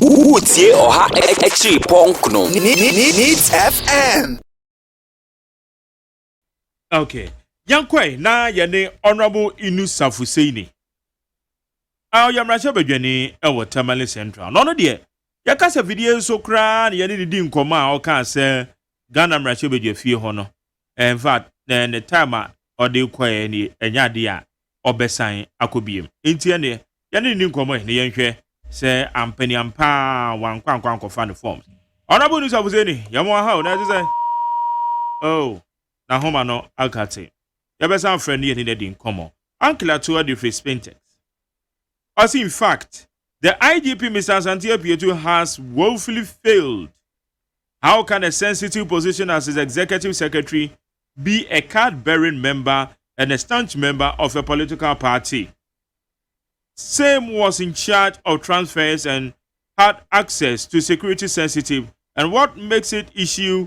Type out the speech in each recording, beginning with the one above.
Utie oha echi ponkno. Needs FM. Okay. Yankwe na yene Honorable Inusah Fuseini. Yamrasha bedwani ewo Tamale Central. No de yakasa video so kra na yene di nkoma a oka se Ghana mrasha bedwe fie ho no. In fact, the time or de kwae ni enya de a obesan akobiem. Enti ene yene di nkoma ni yenhwe se ampani ampa wankwankwan kofa the forms. Honorable Inusah Fuseini, yamo ha na say oh, na homa no akate. Yabesan friend ye ni de nkomo. Uncle to the face painters. As in fact, the IGP Mr. Santia Pietu has woefully failed. How can a sensitive position as his executive secretary be a card-bearing member and a staunch member of a political party? Same was in charge of transfers and had access to security sensitive, and what makes it issue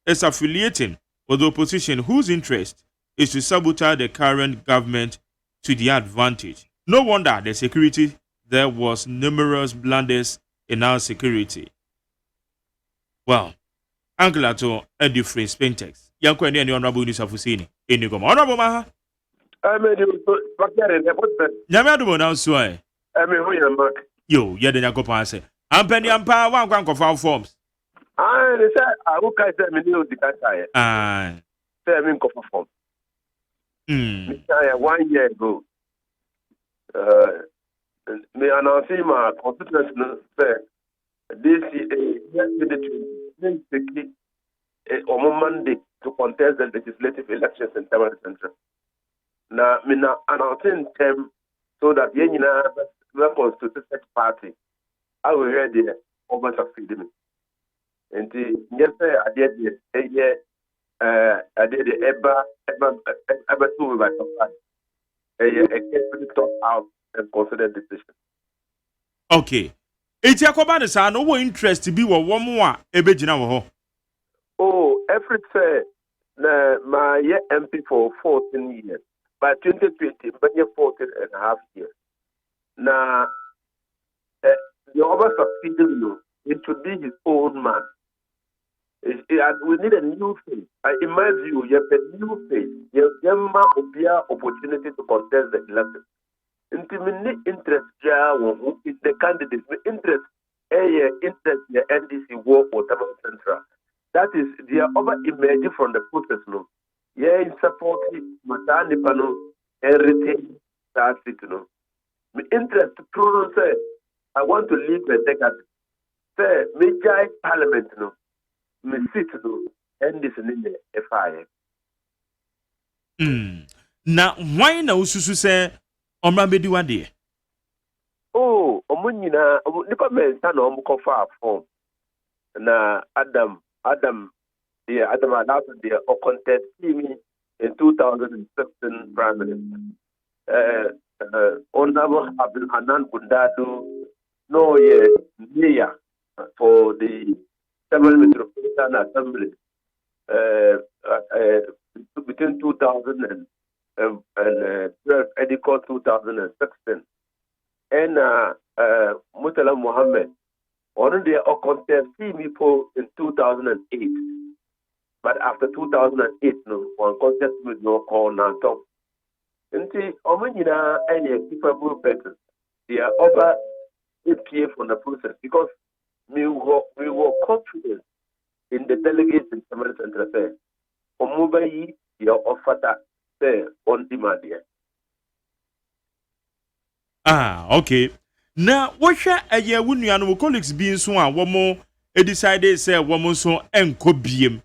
is affiliating with the opposition whose interest is to sabotage the current government to their advantage. No wonder the security there was numerous blunders in our security. Well, Angela to a different Spentex. Yanko and the Honorable Inusah Fuseini. Enigoma. Honorable Maha. I made you Yamadu now sway. I mean, we are back. Yo, Yadako Passe. Ampany Ampa, one quank of our forms. I said, I will catch them in the Cataya. Ah, 7 copper form. 1 year ago. Me announce my constituency this yesterday on Monday to contest the legislative elections in Tamale Central. Now, me na announcing them so that the constituted party I will hear the over succeed me. And yesterday I did the ever two by a top out and consider decision. okay. It's a command, son. No interest to be one more. Ebejina. Oh, every say my MP for 14 years. By 2020, but 14 and a half years. Now, the other succeeding, it should be his own man. We need a new face. In my view, you have a new face. You have opportunity to contest the election. Intimate interest is the candidates. Interest the NDC war for Tamale Central. That is the other image from the process. No, yeah, in support Matani Pano, everything that's it. No, my interest to say I want to leave the decade. Say, major parliament. No, me sit no, NDC in the FIA. Now, why no susu say? Omrambedi wade. Oh, omunyina nipa mensa na omuko fa form. Na Adam allowed the contest me in 2016 Prime Minister. Honorable Abdul Hanan Kundadu no year for the Tamale Metropolitan Assembly between 2000 and 2016. And Mutala Mohammed already contest me for in 2008. But after 2008, no one contest with no call now. And see, Omenina and a capable person, they are over APA from the process because we were confident in the delegates in Tamale Central Affairs. Omubayi, your offer that. On demand here. Okay. Now, what shall a year when you and colleagues being so one more decided say woman so and cobium.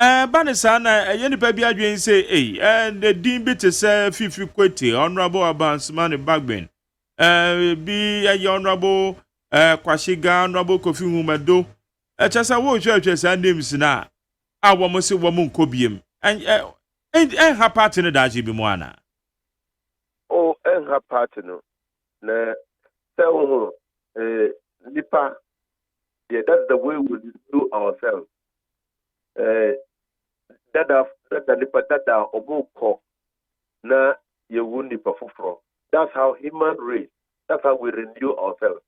Banisana, a young baby again say, and the dean bit is 50 quitty, honorable abans money bagman. Be a honorable Kwashiga, honorable coffee woman do. Just a watch churches and names now. I want say woman cobium. And her partner that you be moana. Oh, and her partner. So, Nipa, yeah, that's the way we do ourselves. That the Nipa that are Oboko, na you wouldn't Nipa Fufro. That's how human race, that's how we renew ourselves.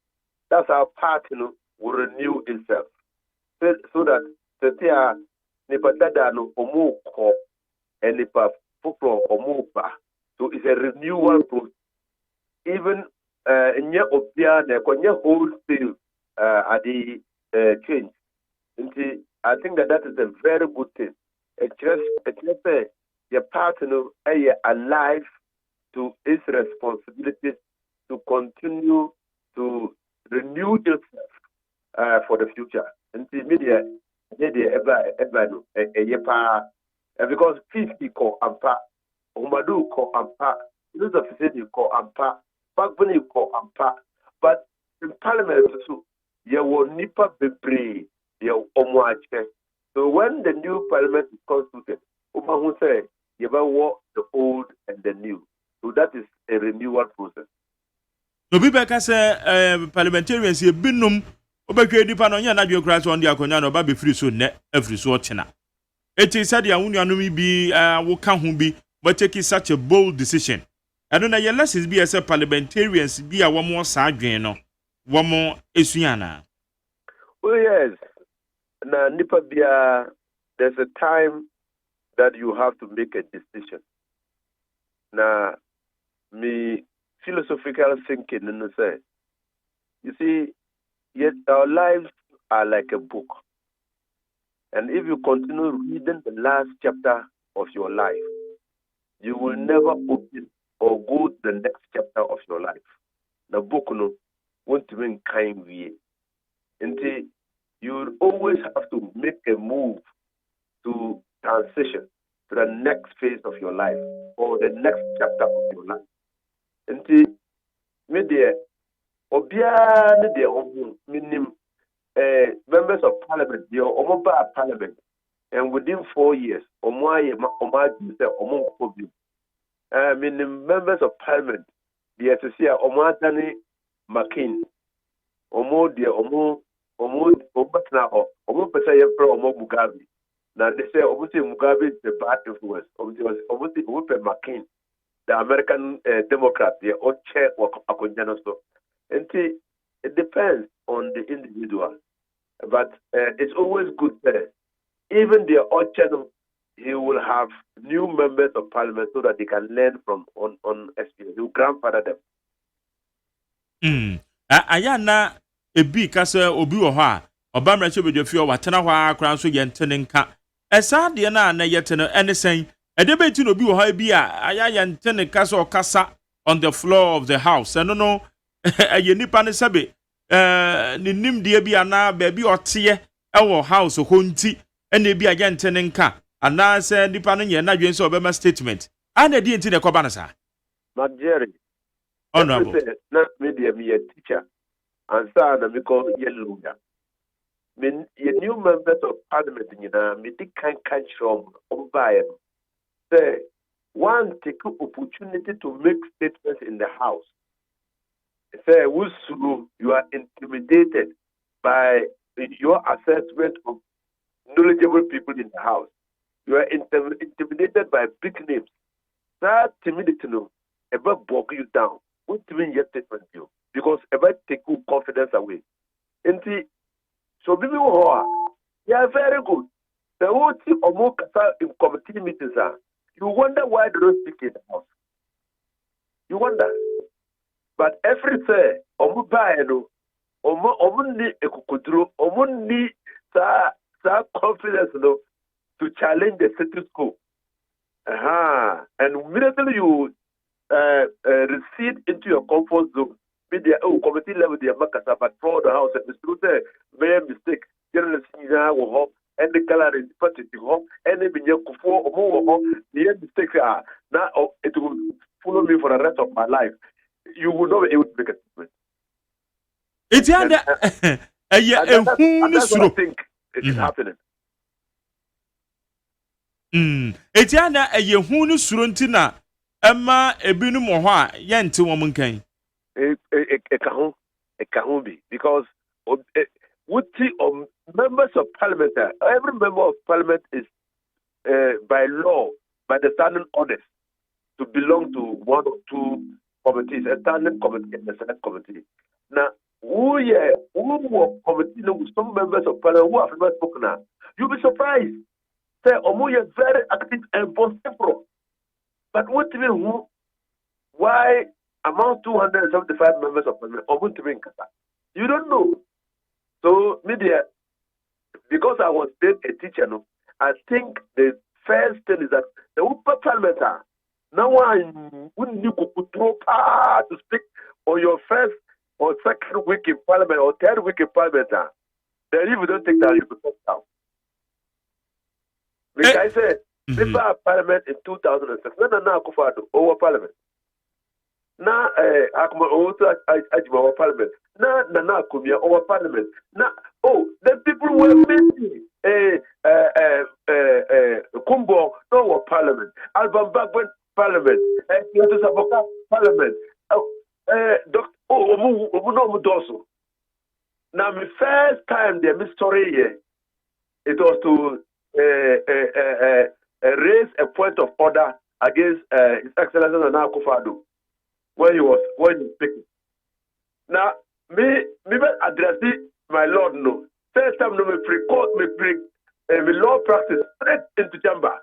That's how party will renew itself. So that the nipa dada no omu ko and nipa fufro omu ba. So it's a renewal process. Even nye obia na konye wholesale at the change. I think that is a very good thing. It just say your partner alive to its responsibilities to continue to renew itself for the future. And the media ever no because peace ko ampa, umadu ko ampa, Inusah Fuseini ko ampa, bagbani ko ampa. But in Parliament too, you will nipa bebre. So when the new parliament is constituted, who say you walk the old and the new. So that is a renewal process. No be beka say parliamentarians ye binum obetwe nipa no nya na dwekra on the akonya no ba be free so ne afri so ochena. Eti said ya wunuanom bi wo ka ho bi but take such a bold decision. I don't know your lessons be as a parliamentarians be a womo sa adwen no. Womo esuana. Oh yes. Na nipa bia, there's a time that you have to make a decision. Na me philosophical thinking in say, you see, yet our lives are like a book. And if you continue reading the last chapter of your life, you will never open or go to the next chapter of your life. The book no won't mean kind way. Until you always have to make a move to transition to the next phase of your life or the next chapter of your life. Until media obia ne de minim members of parliament, they are parliament, and within 4 years, minim members of parliament, the associate Omatani McCain, Mugabe. Now they say Mugabe is the bad influence. McCain, the American Democrat, they all chair or Akonjanoso. And it depends on the individual. But it's always good that even the channel, he will have new members of parliament so that they can learn from on experience. You grandfather them. Ayana ebi kasa obi wo ha obamra chebedwe fi o watena hwa akran so ye ntene nka esa de na yete no ene sen edebeti no obi wo ha bi a aya ye ntene kasa o kasa on the floor of the house no aye nipa ne sebe ni nimde bi ana ba bi ote ewo house ho nti ene bi aya ntene nka ana se nipa no ye na dwen so obema statement ana di nti ne koba na sa Jerry honorable not media me a teacher and so na me call yellow. Min your new members of parliament me the kind from by say one take opportunity to make statements in the house. Say you are intimidated by your assessment of knowledgeable people in the house. You are intimidated by big names. That timidity no ever bog you down. What mean your statement you? Because ever take your confidence away. And so people who are very good. The whole team of more in committee meetings are. You wonder why they don't speak in the house. You wonder. But every say, Omubaeno, Omuni Ekukudru, Omuni sa confidence no to challenge the status quo. And immediately you recede into your comfort zone. Media committee level the Makasa, but for the house and the may mistake, general senior and the color in party home, and the Binyakufo or more the mistakes are now it will follow me for the rest of my life. You will not be able to make a statement. It's under that's what I think it is happening. It's under a Yehunu Suruntina, Emma Ebinum or Yenti woman can. It can't be because members of parliament, every member of parliament is by law, by the standing orders, to belong to one or two committees, a standing committee and a select committee. Now, who who yeah, who committee with some members of parliament who have never spoken now. You'll be surprised. Say, Omu is very active and vociferous. But what do you mean? Why among 275 members of parliament, Omu to be in Qatar? You don't know. So, media, because I was then a teacher, no, I think the first thing is that the upper parliament now one wouldn't you to speak on your first or second week in parliament or third week in parliament. Then if you don't take that, you will talk down. Like I said, people are parliament in 2006. No, over parliament. Na akuma also ajima over parliament. Na kumia over parliament. Na the people were busy. Kumbo no over parliament. Alban Bagwen parliament. Inusah parliament. No doso. Now my first time the mystery here, it was to raise a point of order against His Excellency Nana Akufo-Addo when he speaking. Now, me address my Lord no. First time no me pre-court me law practice straight into chamber.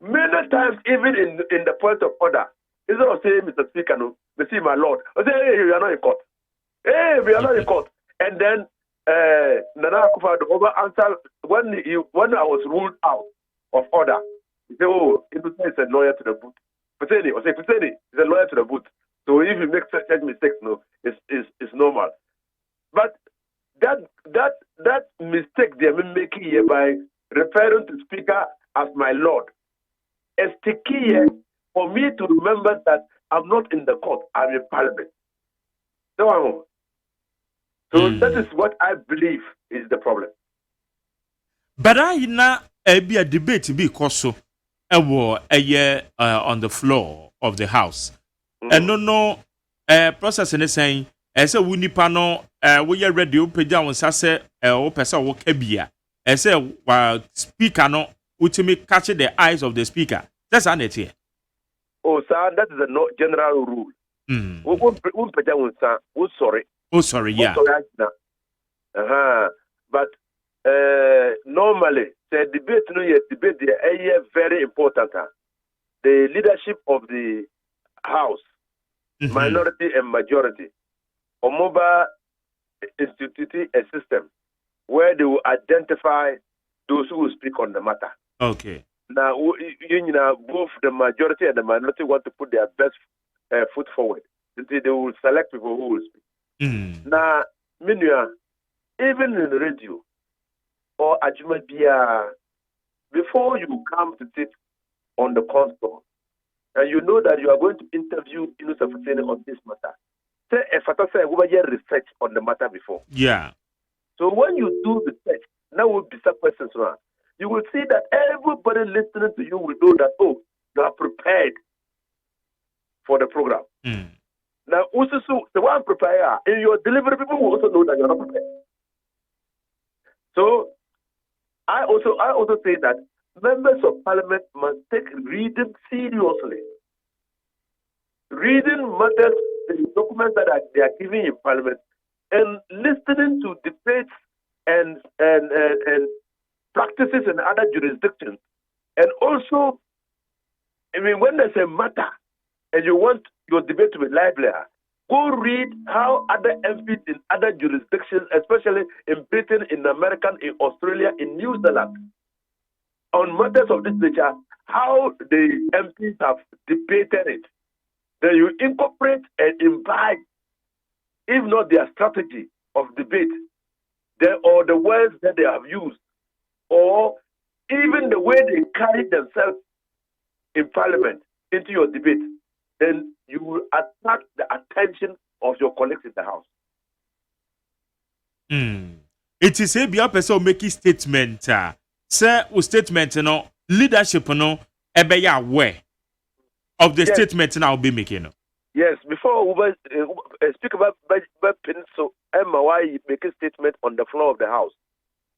Many times even in the point of order, instead of saying Mr. Speaker no, me see my Lord. I say hey, we are not in court. Hey, we are not in court. And then Nana Akufo-Addo over answer when I was ruled out of order. He said, "Oh, Inusah is a lawyer to the boot." Fuseini is a lawyer to the boot. So if you make such mistakes, no, it's normal. But that mistake they are making here by referring to Speaker as my Lord is the key here for me to remember that I'm not in the court, I'm in Parliament. So that is what I believe is the problem. But I na be a debate because on the floor of the house. And no process in the saying as a wunipa no we are ready to down sase o person wo kabia as a speaker no ultimate catch the eyes of the speaker. That's an it here. Oh, sir, that is a general rule. Sorry. Oh, sorry, yeah. But normally, the debate, is very important. The leadership of the House, minority and majority, Omoba institute a system where they will identify those who will speak on the matter. Okay. Now, both the majority and the minority want to put their best foot forward. They will select people who will speak. Now, even in the radio or Ajumabia, before you come to sit on the console, and you know that you are going to interview Inusah Fuseini on this matter, say a say research on the matter before. Yeah. So when you do research, now will be some questions around. You will see that everybody listening to you will know that you are prepared for the program. Now, also, the one prepared in your delivery, people will also know that you are not prepared. So, I also say that members of parliament must take reading seriously. Reading matters, the documents that they are giving in parliament, and listening to debates and practices in other jurisdictions. And also, when there's a matter and you want your debate to be livelier, go read how other MPs in other jurisdictions, especially in Britain, in America, in Australia, in New Zealand, on matters of this nature, how the MPs have debated it. Then you incorporate and imbibe, if not their strategy of debate, or the words that they have used, or even the way they carry themselves in parliament into your debate, then you will attract the attention of your colleagues in the house. It is a bia person making statement. Say, statement, leadership, ebe ya aware of the statement now be making. Yes, before we speak about so Emma, why you make a statement on the floor of the house.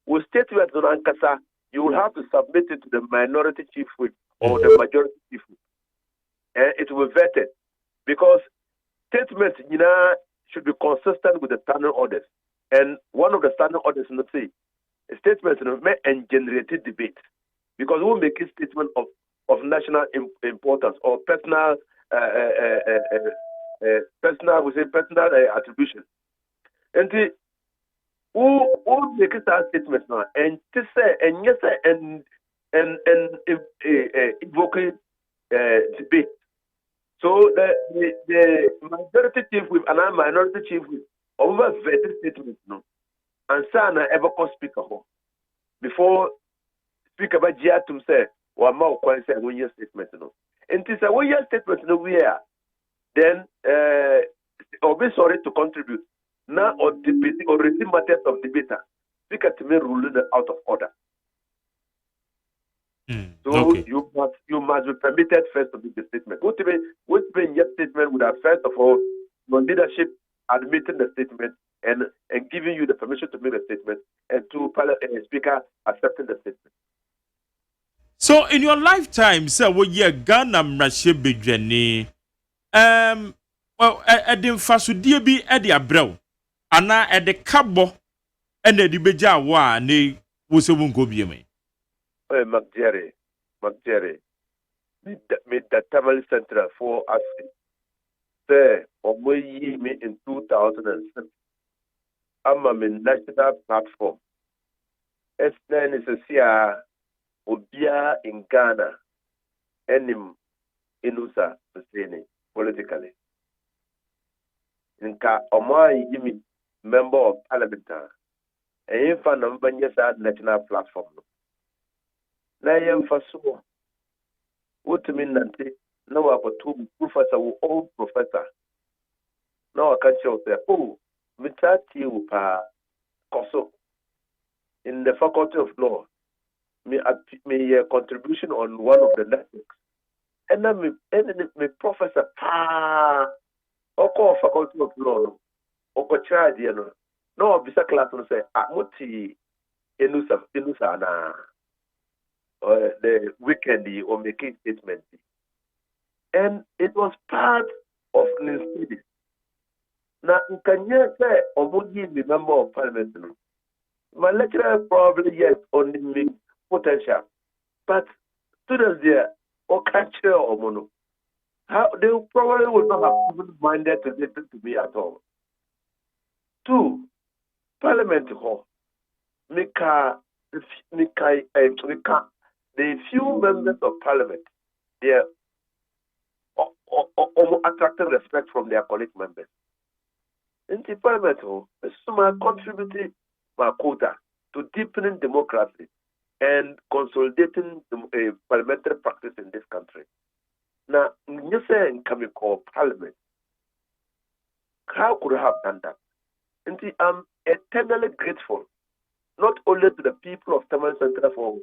With statement on Ankasa, you will have to submit it to the minority chief whip or the majority chief whip. And it will be vetted. Because statements, should be consistent with the standing orders. And one of the standing orders, let's say, statements may generate debate because we will make a statement of national importance or personal attribution. And who make that statement now and to say and yes and invoking debate. So the majority chief whip and a minority chief whip over vetted statements no and sana ever call speaker before speaker by Giatum say or more quite say 1 year statement no. And this a 1 year statement no we are then or be sorry to contribute. Now or debating or raising matters of debater, speaker to me ruling out of order. So okay. you must be permitted first to make the statement. What being your statement would have first of all your leadership admitting the statement and giving you the permission to make the statement, and to speaker accepting the statement. So in your lifetime, sir, what ye Ghana mrashe bedwani well edim fasudie bi e de abrɛw ana e de kabo e na de beja wa ne wo se won go bieme. McJerry, with the Tamale Center for us, say, me in 2006. I'm a national platform. S9 is a CIA, Obia in Ghana, and in Inusah Fuseini, politically. In Ka Omai, Yimi, member of Parliament, and in fan of Banyasa national platform. Na yɛn fa so wotumi nante na wakɔto professor wo old professor na waka kyerɛw sɛ metaa tie wo paa kɔ in the faculty of law me contribution on one of the networks ɛna me professor paa ɔkɔɔ faculty of law no ɔkɔkyerɛ adeɛ no na ɔbisa class no sɛ mote Inusah anaa the weekend or making statement. And it was part of the studies. Now, can you say, or would you be member of parliament? My lecturer probably, yes, only make potential. But students there, or culture or mono, how they probably would not have even minded to listen to me at all. 2, parliament hall, the few members of parliament, they are attracting respect from their colleague members. In the parliament, some contributing my quota to deepening democracy and consolidating the parliamentary practice in this country. Now, you say in coming called parliament, how could I have done that? And I'm eternally grateful, not only to the people of Tamale Central for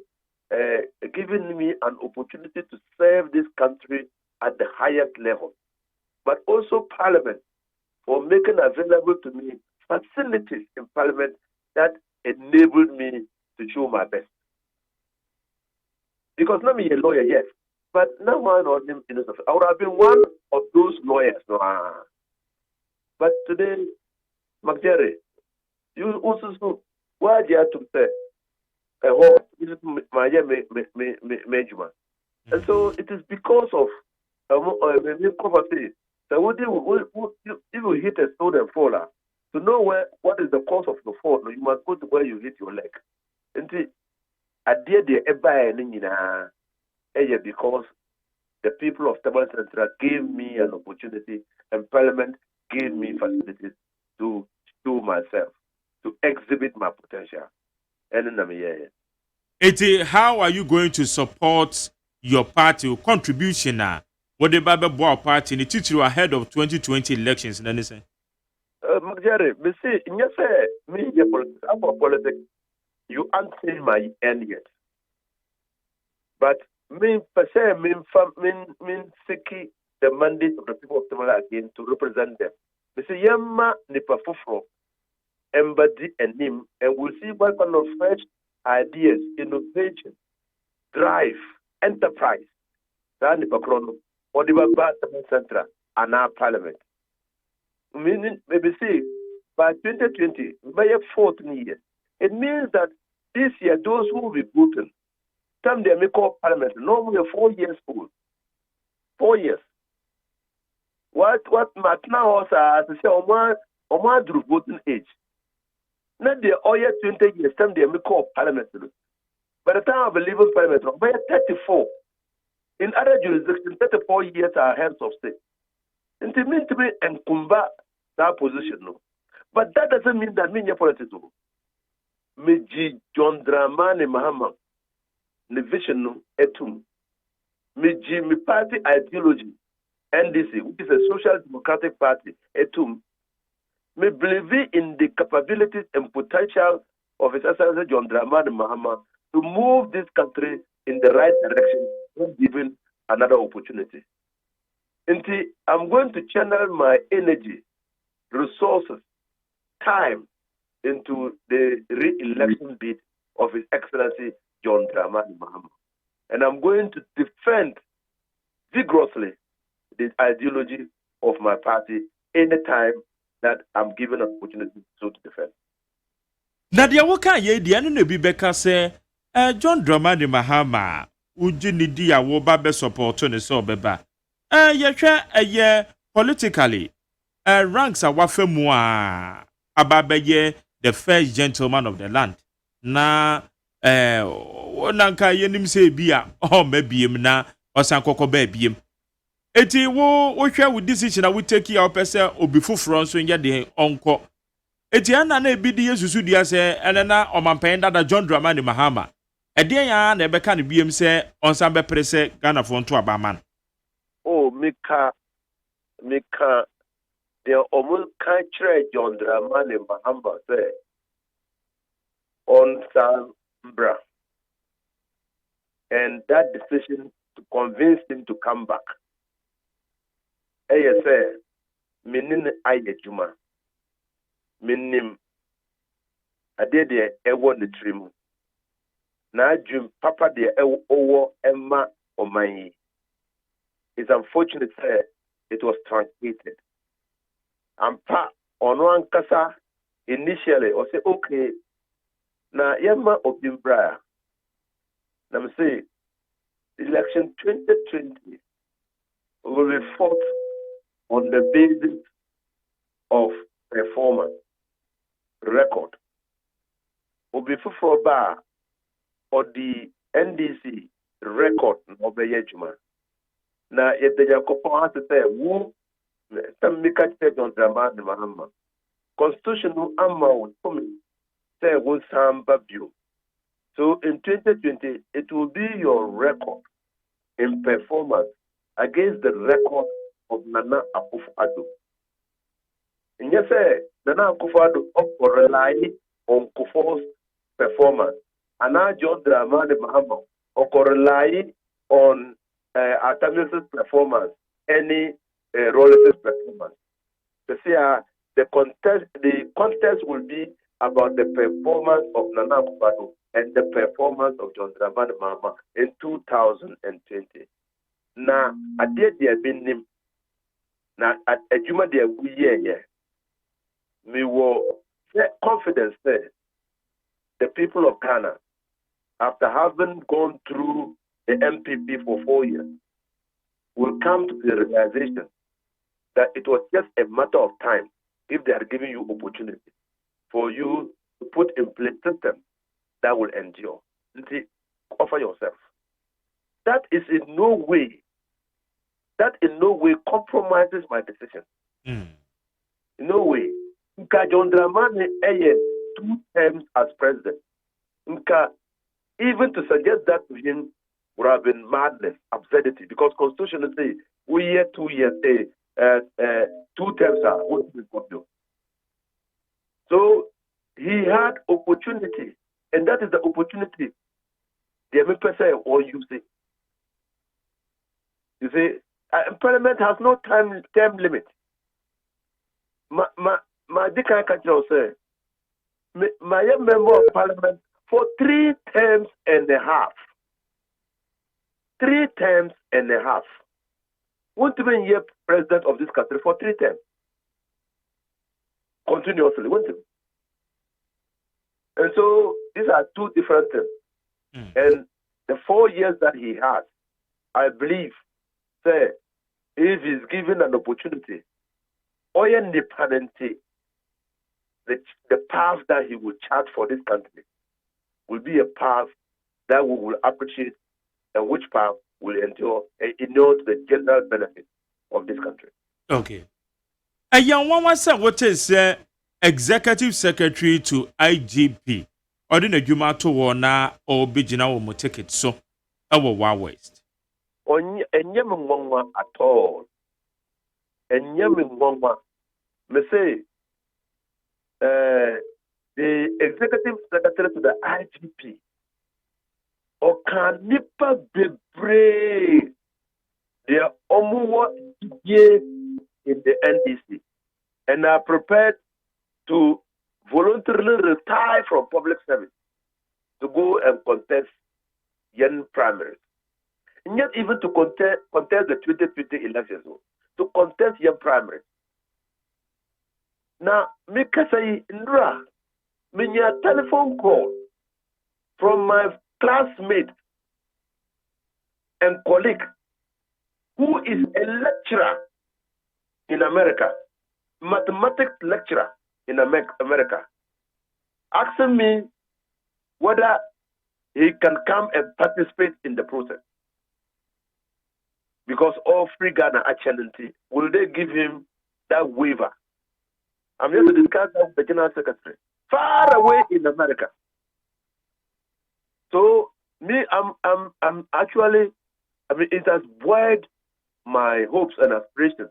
giving me an opportunity to serve this country at the highest level, but also Parliament for making available to me facilities in Parliament that enabled me to show my best. Because not me a lawyer, yes, but now I know him in the I would have been one of those lawyers. No, but today, McJerry, you also why do you have to say? This is my major. And so it is because of poverty that if you hit a stone and fall, to know what is the cause of the fall, you must go to where you hit your leg. And I did the because the people of Tamale Central gave me an opportunity and Parliament gave me facilities to show myself, to exhibit my potential. How are you going to support your party contribution now? What the Bible party in the teacher ahead of 2020 elections? McJerry, me see, I'm a politics. You aren't saying my end yet. But me seeking the mandate of the people of Tamale again to represent them. Me say yamma nipa fufro, embody and him, and we'll see what kind of fresh ideas, innovation, drive, enterprise, that nipa krono, or the Baba Tamale Central and our Parliament. Meaning, maybe say, by 2020, by a 14th year. It means that this year, those who will be voting, time they make up parliament, normally 4 years old. 4 years. What Matna also has to say, Oma drew voting age. Not the other 20 years, time they make up parliament. By the time of a living parliament, by 34. In other jurisdictions, 34 years are heads of state. And it means to be and combat that position. No. But that doesn't mean that me politics. Meji John Dramani Mahama, the vision no etum. Meji mi party ideology, NDC, which is a social democratic party, etum. Me believe in the capabilities and potential of His Excellency John Dramani Mahama to move this country in the right direction when given another opportunity. And I'm going to channel my energy, resources, time into the re-election bid of His Excellency John Dramani Mahama. And I'm going to defend vigorously the ideology of my party anytime that I'm given an opportunity to defend. Nadia Waka ye di anu bi beka se John Dramani Mahama uji ni di ya wo ba be support ne so beba. Ye hwe ye politically ranks a wafemu a ababeye the first gentleman of the land. Na nanka yenim se bia o mabiem na osan kokoba biem. Eti wo hwe wo decision a wo take ya opese obi foforo nso nye de onko. Eti ana na ebi di Yesusu dia se enena omampan dada John Dramani Mahama. Ede ya na ebeka ne biem se onsan be prese Ghana fo nto abaman. Oh, Mika the almost country John Dramani Mahama say on Sambra. And that decision to convince him to come back. Eye say, menin aye juma. Minim ade de ewo ne trimu. Na adwum papa de owo emma oman. It's unfortunate that it was truncated. Ampa ono ankasa initially or say okay na yema obimbra. Let me say election 2020 will be fought on the basis of performance record. Obi bar or the NDC record of the Yejuma. Now, if the Jacopo has to say, who some make it on Dramani Mahama, constitutional amount coming, say, will Samba Bio. So in 2020, it will be your record in performance against the record of Nana Akufo-Addo. And yes, Nana Akufo-Addo rely on Kufuor's performance. And now John Dramani Mahama rely on Atamius' performance, any Rolls' performance. The contest will be about the performance of Nana Akufo-Addo and the performance of John Dramani Mahama in 2020. Now, I did the binim. Now, at a Juma, we will confidence there. The people of Ghana, after having gone through the MPP for 4 years, will come to the realization that it was just a matter of time if they are giving you opportunity for you to put in place systems that will endure. Offer yourself. That in no way compromises my decision. In no way. John Dramani 2 terms as president. Even to suggest that to him would have been madness, absurdity, because Constitution says we year 2 years, 2 terms are what is possible. So he had opportunity, and that is the opportunity the MPSA or you see. You see, Parliament has no term limit. My deacon can say, my member of Parliament for 3 terms and a half. 3 terms and a half. Won't even be president of this country for 3 terms. continuously, won't it? And so these are two different things. And the 4 years that he has, I believe, say, if he's given an opportunity, or independent, the path that he will chart for this country will be a path that we will appreciate and which path will endure and endure to the general benefit of this country. Okay. A young one was what is executive secretary to IGP. Or didn't you matter na or Bijina or ticket so our West. On Yemen at all. And Yemen me say the executive secretary to the IGP or can nipa bebre their omuwa in the NDC and are prepared to voluntarily retire from public service to go and contest young primaries. And yet even to contest the 2020 elections, to contest young primaries. Now, me say Indra, me a telephone call from my classmate and colleague who is a lecturer in America, mathematics lecturer in America, asking me whether he can come and participate in the process. Because all free Ghana actually, will they give him that waiver? I'm here to discuss that with the General Secretary, far away in America. So me, I'm actually, it has buoyed my hopes and aspirations,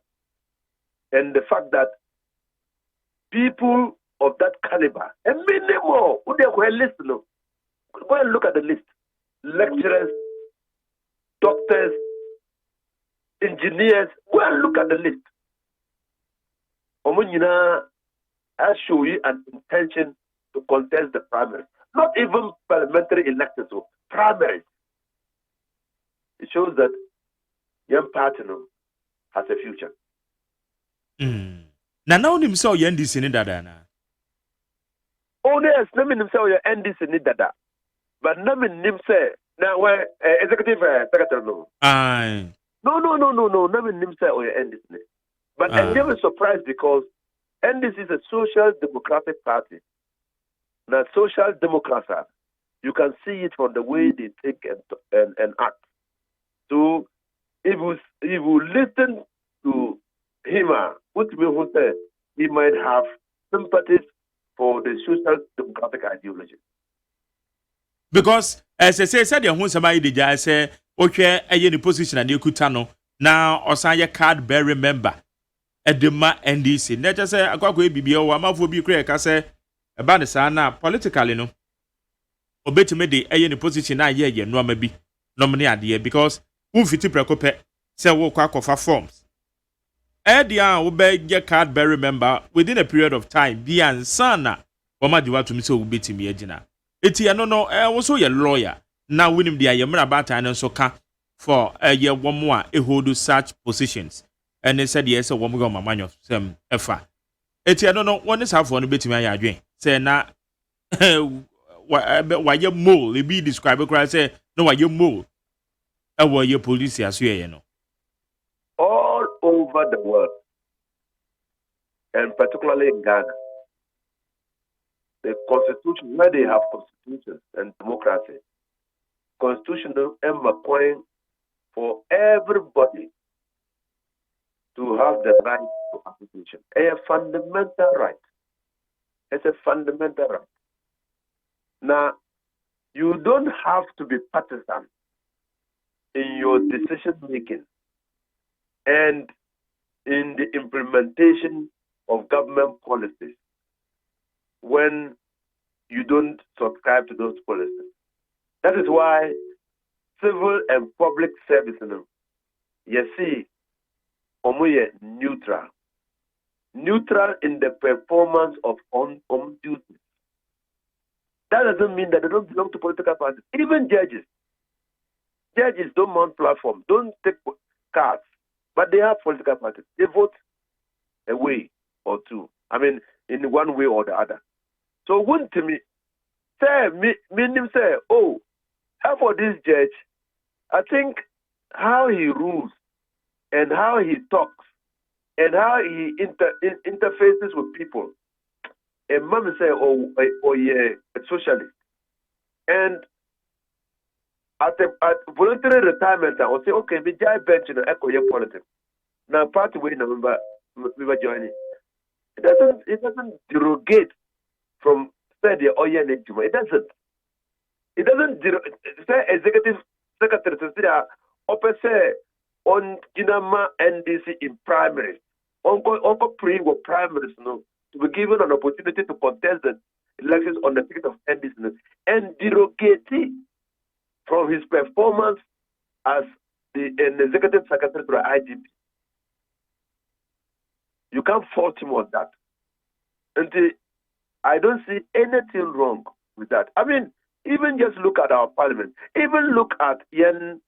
and the fact that people of that caliber, and many more, who they were listening, go and look at the list: lecturers, doctors, engineers. Go and look at the list. I show you an intention to contest the primaries, not even parliamentary elections, so primaries. It shows that young party has a future. Now him saw your NDC in Dada. Oh yes, let me say your NDC in Dada, but let me say now where executive secretary no. Aye. No. Let me say your NDC. But I'm never surprised because NDC is a social democratic party. Now, social democrats, you can see it from the way they think and act. So, if you listen to him, he might have sympathies for the social democratic ideology. Because as I said the somebody did I say, okay, any position and you could tunnel now or sign your card bearer member. Edema NDC. Let us say, I got to be or I'm for be crack. I say about the sana politically, no. Obey to me the any position I hear, no, maybe nominee idea because who fit to precope say walk of forms. Edia obey your card bearer member within a period of time. Be and sana, or my do to me so be to me, Edina. Eti no, I was so a lawyer. Now winning the Ayamra about and so can for a year one more a hold such positions. And they said yes, a woman got my man of some effa. Eti no, one is half one bit to my dream. Say na why you mole, it be described because say no why you mole. Why your police as you know. All over the world, and particularly in Ghana, the constitution, where they have constitutions and democracy, constitutional and McCoy for everybody to have the right to application. A fundamental right. It's a fundamental right. Now, you don't have to be partisan in your decision making and in the implementation of government policies when you don't subscribe to those policies. That is why civil and public service, you see, neutral in the performance of on duties. That doesn't mean that they don't belong to political parties. Even judges don't mount platforms, don't take cards, but they have political parties. They vote a way or two. I mean, in one way or the other. So one to me, say me say, oh, how for this judge, I think how he rules and how he talks and how he interfaces with people. And mom say, oh yeah, a socialist. And at voluntary retirement, I will say, okay, we jai bench in the echo your politics. Now party way November we were joining. It doesn't derogate from say the oil and it doesn't. It doesn't say executive secretary to say say on Ginama NDC in primaries. Uncle pre were primaries no to be given an opportunity to contest the elections on the ticket of NDC and derogate from his performance as an executive secretary to the IGP. You can't fault him on that. And I don't see anything wrong with that. I mean, even just look at our parliament. Even look at the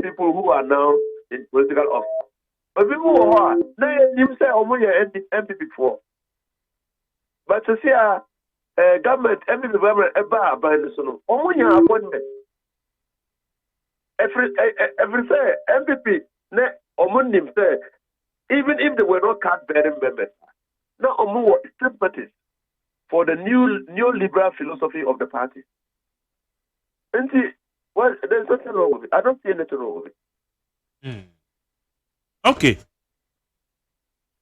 people who are now in political office. But people who are you say MP before. But to see government MP government by the son appointment. Every say MPP ne omunim say even if they were not card-bearing members, now were sympathies for the neoliberal philosophy of the party. And see, well, there's nothing wrong with it. I don't see anything wrong with it. Okay.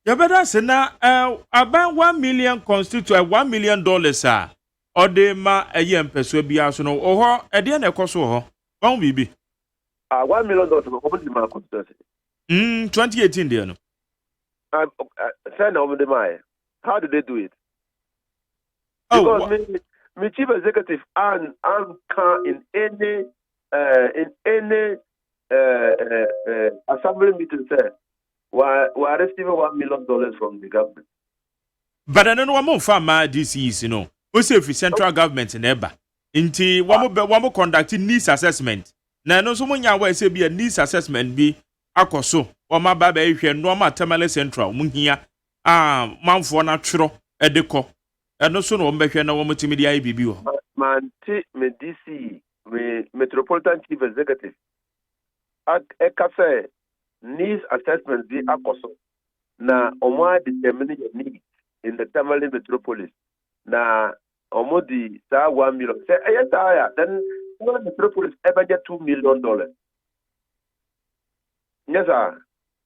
You better say now, about 1 million constitute $1 million, sir. Or they ma a yen peso biasuno, or a dear necoso, one baby. $1 million over the market. 2018, dear. Send over the Maya. How did they do it? Because my chief executive and in any assembly meeting said we are receiving $1 million from the government. But I don't know what more farmer this is, you know. We say if central government in Eba. Inti one more conducting needs assessment. Now no someone ya say be a needs assessment be akoso. Or my baby if you normal Tamale Central, Munhia, man for natural edeko. And no soon on Becky and one multimedia IBB. Man, me DC, me Metropolitan Chief Executive. Cafe needs assessment be akoso. Na omwa determining your needs in the Tamale metropolis. Na omodi sa 1 million. Say yes, then the metropolis ever get $2 million. Yes, sir.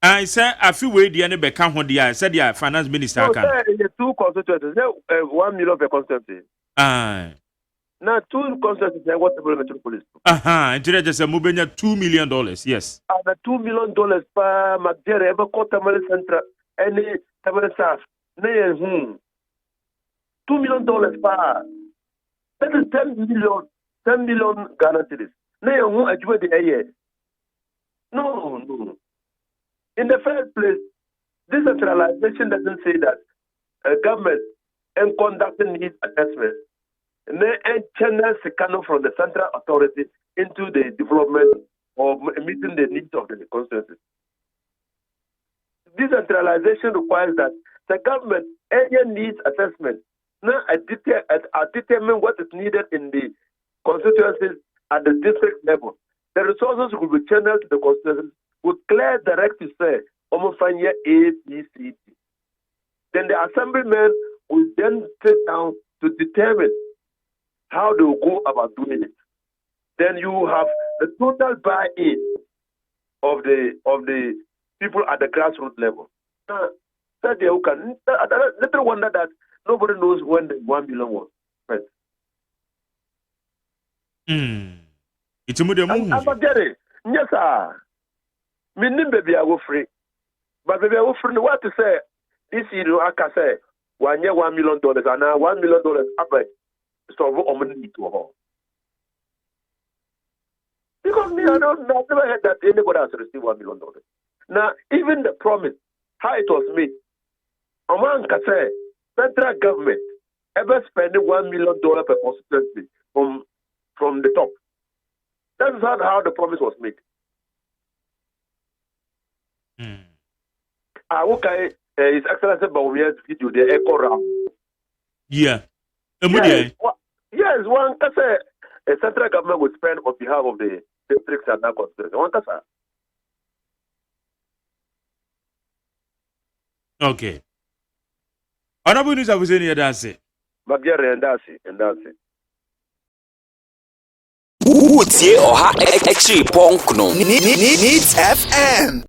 I said a few way the enemy can hold the said the finance minister can. The two constituencies, 1 million per constituency. Now, two constituencies, what the metropolis? And today just a moving $2 million, yes. And the $2 million per Magdere ever caught Tamale Central, any Tamale staff. $2 million per. That is 10 million Ghana cedis. No. In the first place, decentralization doesn't say that government and conducting needs assessment and channel Sikano from the central authority into the development or meeting the needs of the constituency. Decentralization requires that the government area needs assessment now determine what is needed in the constituencies at the district level. The resources will be channeled to the constituencies with clear directive say, almost find A, B, C, D. Then the assemblymen will then sit down to determine how they will go about doing it. Then you have the total buy-in of the people at the grassroots level. Little wonder that nobody knows when the 1 million was spent. It's a modern move. I'm getting yes, sir. Meaning baby, I will free. But baby, I will free. What to say? This year, I can say, $1 million, and now $1 million average. So, I'm need to hold. Because me, I've never heard that anybody has received $1 million. Now, even the promise, how it was made, a man can say, central government ever spending $1 million per constituency from the top. That's not how the promise was made. Okay, His Excellency Bawumia's video, the echo round. Yeah. Yes, one can say a central government would spend on behalf of the districts and that constituency. One can say. Okay. Honorable Inusah Fuseini, that's it. Magyere, and that's it. Utie Oha Exi Punk no. Needs FM.